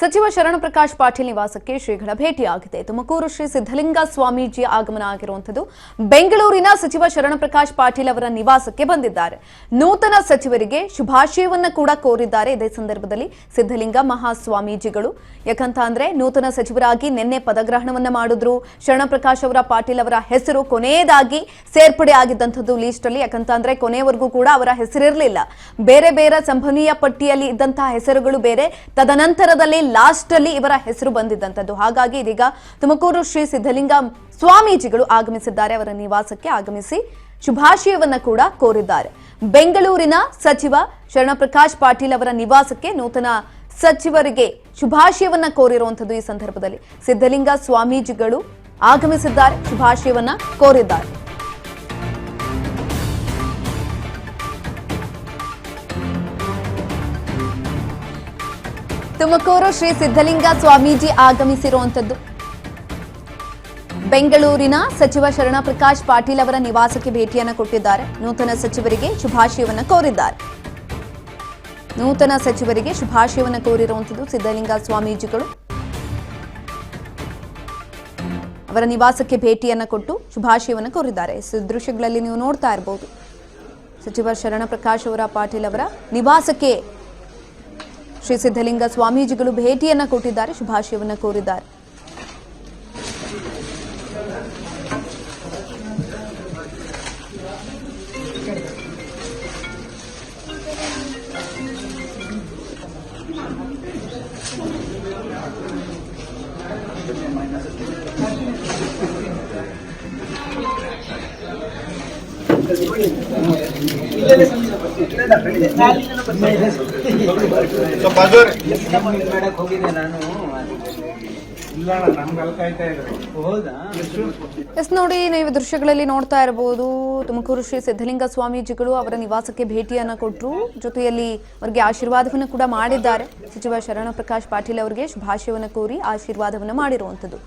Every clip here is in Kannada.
ಸಚಿವ ಶರಣಪ್ರಕಾಶ್ ಪಾಟೀಲ್ ನಿವಾಸಕ್ಕೆ ಶ್ರೀಗಳ ಭೇಟಿಯಾಗಿದೆ. ತುಮಕೂರು ಶ್ರೀ ಸಿದ್ಧಲಿಂಗ ಸ್ವಾಮೀಜಿ ಆಗಮನ ಆಗಿರುವಂತದ್ದು. ಬೆಂಗಳೂರಿನ ಸಚಿವ ಶರಣಪ್ರಕಾಶ್ ಪಾಟೀಲ್ ಅವರ ನಿವಾಸಕ್ಕೆ ಬಂದಿದ್ದಾರೆ. ನೂತನ ಸಚಿವರಿಗೆ ಶುಭಾಶಯವನ್ನ ಕೂಡ ಕೋರಿದ್ದಾರೆ. ಇದೇ ಸಂದರ್ಭದಲ್ಲಿ ಸಿದ್ಧಲಿಂಗ ಮಹಾಸ್ವಾಮೀಜಿಗಳು ಯಾಕಂತ ಅಂದ್ರೆ ನೂತನ ಸಚಿವರಾಗಿ ನಿನ್ನೆ ಪದಗ್ರಹಣವನ್ನ ಮಾಡಿದ್ರು. ಶರಣಪ್ರಕಾಶ್ ಅವರ ಪಾಟೀಲ್ ಅವರ ಹೆಸರು ಕೊನೆಯದಾಗಿ ಸೇರ್ಪಡೆ ಆಗಿದ್ದಂಥದ್ದು ಲೀಸ್ಟ್ ಅಲ್ಲಿ. ಯಾಕಂತ ಅಂದ್ರೆ ಕೊನೆಯವರೆಗೂ ಕೂಡ ಅವರ ಹೆಸರಿರಲಿಲ್ಲ. ಬೇರೆ ಬೇರೆ ಸಂಭವನೀಯ ಪಟ್ಟಿಯಲ್ಲಿ ಇದ್ದಂತಹ ಹೆಸರುಗಳು ಬೇರೆ, ತದನಂತರದಲ್ಲಿ ಲಾಸ್ಟ್ ಅಲ್ಲಿ ಇವರ ಹೆಸರು ಬಂದಿದ್ದಂಥದ್ದು. ಹಾಗಾಗಿ ಇದೀಗ ತುಮಕೂರು ಶ್ರೀ ಸಿದ್ಧಲಿಂಗ ಸ್ವಾಮೀಜಿಗಳು ಆಗಮಿಸಿದ್ದಾರೆ. ಅವರ ನಿವಾಸಕ್ಕೆ ಆಗಮಿಸಿ ಶುಭಾಶಯವನ್ನ ಕೂಡ ಕೋರಿದ್ದಾರೆ. ಬೆಂಗಳೂರಿನ ಸಚಿವ ಶರಣಪ್ರಕಾಶ್ ಪಾಟೀಲ್ ಅವರ ನಿವಾಸಕ್ಕೆ ನೂತನ ಸಚಿವರಿಗೆ ಶುಭಾಶಯವನ್ನ ಕೋರಿರುವಂತದ್ದು. ಈ ಸಂದರ್ಭದಲ್ಲಿ ಸಿದ್ಧಲಿಂಗ ಸ್ವಾಮೀಜಿಗಳು ಆಗಮಿಸಿದ್ದಾರೆ, ಶುಭಾಶಯವನ್ನ ಕೋರಿದ್ದಾರೆ. ತುಮಕೂರು ಶ್ರೀ ಸಿದ್ಧಲಿಂಗ ಸ್ವಾಮೀಜಿ ಆಗಮಿಸಿರುವಂತದ್ದು. ಬೆಂಗಳೂರಿನ ಸಚಿವ ಶರಣಪ್ರಕಾಶ್ ಪಾಟೀಲ್ ಅವರ ನಿವಾಸಕ್ಕೆ ಭೇಟಿಯನ್ನು ಕೊಟ್ಟಿದ್ದಾರೆ. ನೂತನ ಸಚಿವರಿಗೆ ಶುಭಾಶಯವನ್ನ ಕೋರಿದ್ದಾರೆ. ನೂತನ ಸಚಿವರಿಗೆ ಶುಭಾಶಯವನ್ನ ಕೋರಿರುವಂತದ್ದು ಸಿದ್ಧಲಿಂಗ ಸ್ವಾಮೀಜಿಗಳು. ಅವರ ನಿವಾಸಕ್ಕೆ ಭೇಟಿಯನ್ನು ಕೊಟ್ಟು ಶುಭಾಶಯವನ್ನ ಕೋರಿದ್ದಾರೆ. ದೃಶ್ಯಗಳಲ್ಲಿ ನೀವು ನೋಡ್ತಾ ಇರಬಹುದು. ಸಚಿವ ಶರಣಪ್ರಕಾಶ್ ಅವರ ಪಾಟೀಲ್ ಅವರ ನಿವಾಸಕ್ಕೆ ಶ್ರೀ ಸಿದ್ಧಲಿಂಗ ಸ್ವಾಮೀಜಿಗಳು ಭೇಟಿಯನ್ನ ಕೊಟ್ಟಿದ್ದಾರೆ, ಶುಭಾಶಯವನ್ನ ಕೋರಿದ್ದಾರೆ. ನೋಡಿ, ನೀವು ದೃಶ್ಯಗಳಲ್ಲಿ ನೋಡ್ತಾ ಇರಬಹುದು. ತುಮಕೂರು ಶ್ರೀ ಸಿದ್ಧಲಿಂಗ ಸ್ವಾಮೀಜಿಗಳು ಅವರ ನಿವಾಸಕ್ಕೆ ಭೇಟಿಯನ್ನ ಕೊಟ್ಟರು. ಜೊತೆಯಲ್ಲಿ ಅವರಿಗೆ ಆಶೀರ್ವಾದವನ್ನು ಕೂಡ ಮಾಡಿದ್ದಾರೆ. ಸಚಿವ ಶರಣಪ್ರಕಾಶ್ ಪಾಟೀಲ್ ಅವರಿಗೆ ಶುಭಾಶಯವನ್ನು ಕೋರಿ ಆಶೀರ್ವಾದವನ್ನು ಮಾಡಿರುವಂತದ್ದು.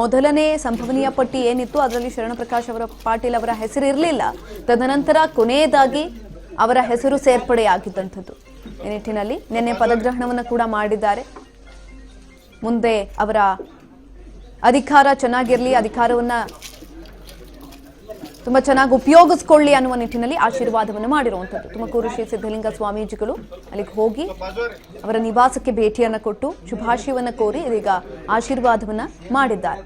ಮೊದಲನೇ ಸಂಭವನೀಯ ಪಟ್ಟಿ ಏನಿತ್ತು ಅದರಲ್ಲಿ ಶರಣಪ್ರಕಾಶ್ ಅವರ ಪಾಟೀಲ್ ಅವರ ಹೆಸರು ಇರಲಿಲ್ಲ. ತದನಂತರ ಕೊನೆಯದಾಗಿ ಅವರ ಹೆಸರು ಸೇರ್ಪಡೆಯಾಗಿದ್ದಂಥದ್ದು. ಈ ನಿಟ್ಟಿನಲ್ಲಿ ನಿನ್ನೆ ಪದಗ್ರಹಣವನ್ನು ಕೂಡ ಮಾಡಿದ್ದಾರೆ. ಮುಂದೆ ಅವರ ಅಧಿಕಾರ ಚೆನ್ನಾಗಿರಲಿ, ಅಧಿಕಾರವನ್ನ ತುಂಬಾ ಚೆನ್ನಾಗಿ ಉಪಯೋಗಿಸ್ಕೊಳ್ಳಿ ಅನ್ನುವ ನಿಟ್ಟಿನಲ್ಲಿ ಆಶೀರ್ವಾದವನ್ನು ಮಾಡಿರುವಂಥದ್ದು. ತುಮಕೂರು ಶ್ರೀ ಸಿದ್ಧಲಿಂಗ ಸ್ವಾಮೀಜಿಗಳು ಅಲ್ಲಿಗೆ ಹೋಗಿ ಅವರ ನಿವಾಸಕ್ಕೆ ಭೇಟಿಯನ್ನ ಕೊಟ್ಟು ಶುಭಾಶಯವನ್ನ ಕೋರಿ ಇದೀಗ ಆಶೀರ್ವಾದವನ್ನ ಮಾಡಿದ್ದಾರೆ.